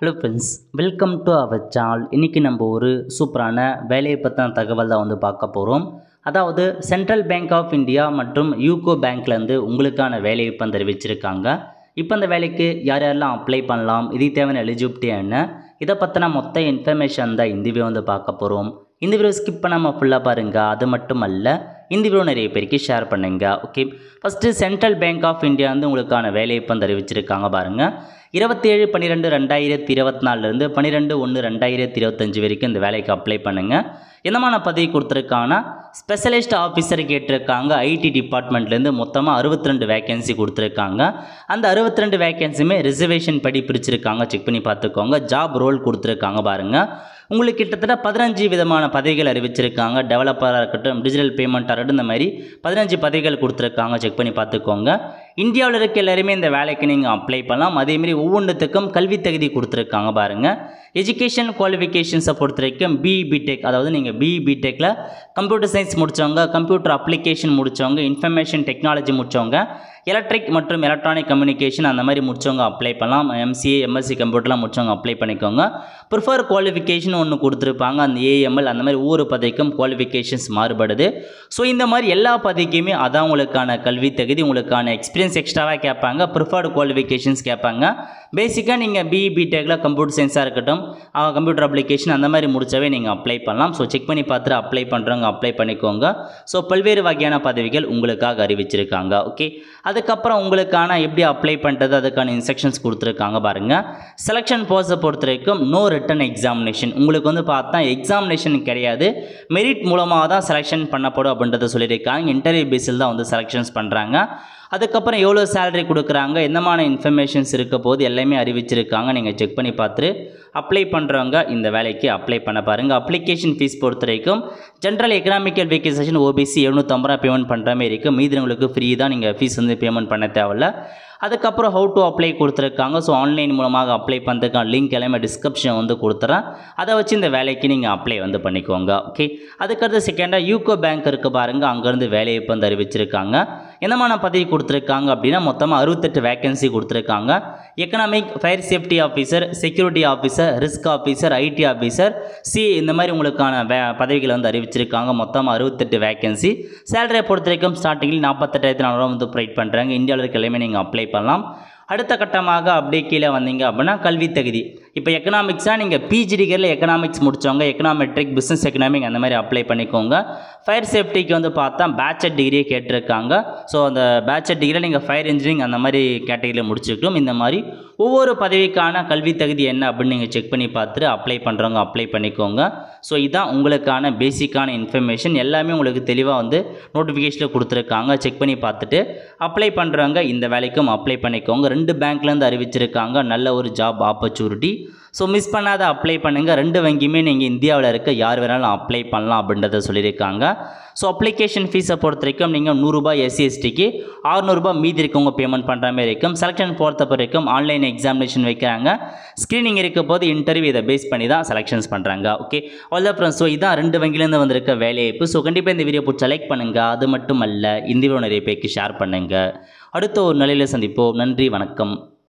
Hello friends, welcome to our channel. இன்றைக்கி நம்ம ஒரு சூப்பரான வேலையை பற்றின தகவல் தான் பார்க்க போகிறோம். அதாவது சென்ட்ரல் பேங்க் ஆஃப் இந்தியா மற்றும் யூகோ பேங்க்லேருந்து உங்களுக்கான வேலையை இப்போ தெரிவிச்சிருக்காங்க. இப்போ அந்த வேலைக்கு யார் யாரெல்லாம் அப்ளை பண்ணலாம், இதுக்கு தேவையான எலிஜிபிலிட்டி என்ன, இதை பற்றின மொத்த இன்ஃபர்மேஷன் தான் இந்த வீடியோ பார்க்க போகிறோம். இந்த வீடியோ ஸ்கிப் பண்ணாமல் ஃபுல்லாக பாருங்கள். அது மட்டும் அல்ல, இந்த வீடியோ நிறைய பேருக்கு ஷேர் பண்ணுங்க. Okay, first Central Bank of India வந்து உங்களுக்கான வேலையை இப்போ தெரிவிச்சிருக்காங்க பாருங்கள். 27/12/2024 12/1/2025 வரைக்கும் இந்த வேலைக்கு அப்ளை பண்ணுங்கள். என்னமான பதவி கொடுத்துருக்காங்கன்னா ஸ்பெஷலிஸ்ட் ஆஃபீஸர் கேட்டிருக்காங்க. ஐடி டிபார்ட்மெண்ட்லேருந்து மொத்தமாக 62 வேக்கன்சி கொடுத்துருக்காங்க. அந்த 62 வேக்கன்சியுமே ரிசர்வேஷன் படி பிரிச்சிருக்காங்க. செக் பண்ணி பார்த்துக்கோங்க. ஜாப் ரோல் கொடுத்துருக்காங்க பாருங்கள். உங்களுக்கு கிட்டத்தட்ட 15 விதமான பதவிகள் அறிவிச்சிருக்காங்க. டெவலப்பராக இருக்கட்டும், டிஜிட்டல் பேமெண்ட்டாக இருக்கட்டும், இந்த மாதிரி 15 பதவிகள் கொடுத்துருக்காங்க. செக் பண்ணி பார்த்துக்கோங்க. இந்தியாவில் இருக்க எல்லாருமே இந்த வேலைக்கு நீங்கள் அப்ளை பண்ணலாம். அதேமாரி ஒவ்வொன்றுத்துக்கும் கல்வி தகுதி கொடுத்துருக்காங்க பாருங்கள். எஜுகேஷன் குவாலிஃபிகேஷன்ஸை பொறுத்த வரைக்கும் பிஇ பிடெக், அதாவது நீங்கள் பிஇ பிடெக்கில் கம்ப்யூட்டர் சயின்ஸ் முடித்தவங்க, கம்ப்யூட்டர் அப்ளிகேஷன் முடித்தவங்க, இன்ஃபர்மேஷன் டெக்னாலஜி முடித்தவங்க, எலக்ட்ரிக் மற்றும் எலக்ட்ரானிக் கம்யூனிகேஷன் அந்த மாதிரி முடித்தவங்க அப்ளை பண்ணலாம். எம்சிஏ எம்எஸ்சி கம்ப்யூட்டர்லாம் முடித்தவங்க அப்ளை பண்ணிக்கோங்க. ப்ரிஃபர் குவாலிஃபிகேஷன் ஒன்று கொடுத்துருப்பாங்க. அந்த ஏஎம்எல் அந்த மாதிரி ஒவ்வொரு பதவிக்கும் குவாலிஃபிகேஷன்ஸ் மாறுபடுது. ஸோ இந்த மாதிரி எல்லா பதவிக்குமே அதான் உங்களுக்கான கல்வி தகுதி, உங்களுக்கான எக்ஸ்பீரியன்ஸ் எக்ஸ்ட்ராவாக கேட்பாங்க. ப்ரிஃபர்டு குவாலிஃபிகேஷன்ஸ் கேட்பாங்க. பேசிக்காக நீங்கள் பிஇ பிடெக்கில் கம்ப்யூட்டர் சயின்ஸாக இருக்கட்டும், கம்ப்யூட்டர் அப்ளிகேஷன் அந்த மாதிரி முடிச்சவே நீங்கள் அப்ளை பண்ணலாம். ஸோ செக் பண்ணி பார்த்துட்டு அப்ளை பண்ணுறவங்க அப்ளை பண்ணிக்கோங்க. ஸோ பல்வேறு வகையான பதவிகள் உங்களுக்காக அறிவிச்சிருக்காங்க. ஓகே, அதுக்கப்புறம் உங்களுக்கான எப்படி அப்ளை பண்ணுறது, அதுக்கான இன்ஸ்ட்ரக்ஷன்ஸ் கொடுத்துருக்காங்க பாருங்கள். செலெக்ஷன் ப்ராசஸை பொறுத்த வரைக்கும் நோ ரிட்டன் எக்ஸாமினேஷன். உங்களுக்கு பார்த்தா எக்ஸாமினேஷன் கிடையாது, மெரிட் மூலமாக தான் செலெக்ஷன் பண்ணப்படும் அப்படின்றத சொல்லியிருக்காங்க. இன்டர்வியூ பேஸில் தான் செலெக்ஷன்ஸ் பண்ணுறாங்க. அதுக்கப்புறம் எவ்வளோ சேலரி கொடுக்குறாங்க, என்னமான இன்ஃபர்மேஷன்ஸ் இருக்க போது எல்லாமே அறிவிச்சிருக்காங்க. நீங்கள் செக் பண்ணி பார்த்துட்டு அப்ளை பண்ணுறவங்க இந்த வேலைக்கு அப்ளை பண்ண பாருங்கள். அப்ளிகேஷன் ஃபீஸ் பொறுத்த வரைக்கும் ஜென்ரல் எக்கனாமிக்கல் வெக்கேஷன் ஓபிசி 750 ரூபா பேமெண்ட் பண்ணுற மாதிரி இருக்குது. மீதி உங்களுக்கு ஃப்ரீ தான், நீங்கள் ஃபீஸ் பேமெண்ட் பண்ண தேவையில்ல. அதுக்கப்புறம் ஹவு டு அப்ளை கொடுத்துருக்காங்க. ஸோ ஆன்லைன் மூலமாக அப்ளை பண்ணுறதுக்கான லிங்க் எல்லாமே டிஸ்கிரிப்ஷன் கொடுத்துறேன். அதை வச்சு இந்த வேலைக்கு நீங்கள் அப்ளை பண்ணிக்கோங்க. ஓகே, அதுக்கடுத்து செகண்டாக யூகோ பேங்க் இருக்குது பாருங்கள். அங்கேருந்து வேலையை இப்போ அறிவிச்சிருக்காங்க. என்னமான பதவி கொடுத்துருக்காங்க அப்படின்னா மொத்தமாக 68 வேக்கன்சி கொடுத்துருக்காங்க. Economic, fire safety officer, security officer, risk officer, ID officer, இந்த மாதிரி உங்களுக்கான பதவிகளை அறிவிச்சிருக்காங்க. மொத்தமாக 68 வேக்கன்சி. சேலரியை பொறுத்த வரைக்கும் ஸ்டார்டிங்கில் 48,400 ப்ரொவைட் பண்ணுறாங்க. இந்தியாவில் இருக்க எல்லாமே நீங்கள் அப்ளை பண்ணலாம். அடுத்த கட்டமாக அப்படியே கீழே வந்தீங்க அப்படின்னா கல்வி தகுதி. இப்போ எக்கனாமிக்ஸாக நீங்கள் பிஜி டிகிரியில் எக்கனாமிக்ஸ் முடித்தவங்க எக்கனாமெட்ரிக், பிஸ்னஸ் எக்கனாமிக் அந்த மாதிரி அப்ளை பண்ணிக்கோங்க. ஃபயர் சேஃப்டிக்கு பார்த்தா பேச்சுலர் டிகிரியே கேட்டிருக்காங்க. ஸோ அந்த பேச்சுலர் டிகிரியில் நீங்கள் ஃபயர் இன்ஜினியரிங் அந்த மாதிரி கேட்டகரியில் முடிச்சுக்கணும். இந்த மாதிரி ஒவ்வொரு பதவிக்கான கல்வி தகுதி என்ன அப்படின்னு நீங்கள் செக் பண்ணி பார்த்துட்டு அப்ளை பண்ணுறவங்க அப்ளை பண்ணிக்கோங்க. ஸோ இதுதான் உங்களுக்கான பேசிக்கான இன்ஃபர்மேஷன். எல்லாமே உங்களுக்கு தெளிவாக நோட்டிஃபிகேஷனில் கொடுத்துருக்காங்க. செக் பண்ணி பார்த்துட்டு அப்ளை பண்ணுறவங்க இந்த வேலைக்கும் அப்ளை பண்ணிக்கோங்க. 2 பேங்க்லேருந்து அறிவிச்சிருக்காங்க. நல்ல ஒரு ஜாப் ஆப்பர்ச்சுனிட்டி. ஸோ மிஸ் பண்ணாத அப்ளை பண்ணுங்கள். 2 வங்கியுமே நீங்கள் இந்தியாவில் இருக்க யார் வேணாலும் அப்ளை பண்ணலாம் அப்படின்றத சொல்லியிருக்காங்க. ஸோ அப்ளிகேஷன் ஃபீஸை பொறுத்த வரைக்கும் நீங்கள் 100 ரூபாய் எஸ்சி எஸ்டிக்கு, 600 ரூபாய் மீதி இருக்கவங்க பேமெண்ட் பண்ணுற மாதிரி இருக்கும். செலெக்ஷன் பொறுத்த வரைக்கும் ஆன்லைன் எக்ஸாமினேஷன் வைக்கிறாங்க. ஸ்க்ரீனிங் இருக்க போது இன்டர்வியூ இதை பேஸ் பண்ணி தான் செலெக்ஷன்ஸ் பண்ணுறாங்க. ஓகே, அவ்வளோ ஃப்ரெண்ட்ஸ். ஸோ இதான் 2 வங்கிலேருந்து வந்திருக்க வேலைவாய்ப்பு. ஸோ கண்டிப்பாக இந்த வீடியோ பிடிச்ச லைக் பண்ணுங்கள். அது மட்டும் அல்ல, இந்த வீடியோ நிறைய பேருக்கு ஷேர் பண்ணுங்கள். அடுத்த ஒரு நிலையில் சந்திப்போம். நன்றி, வணக்கம்.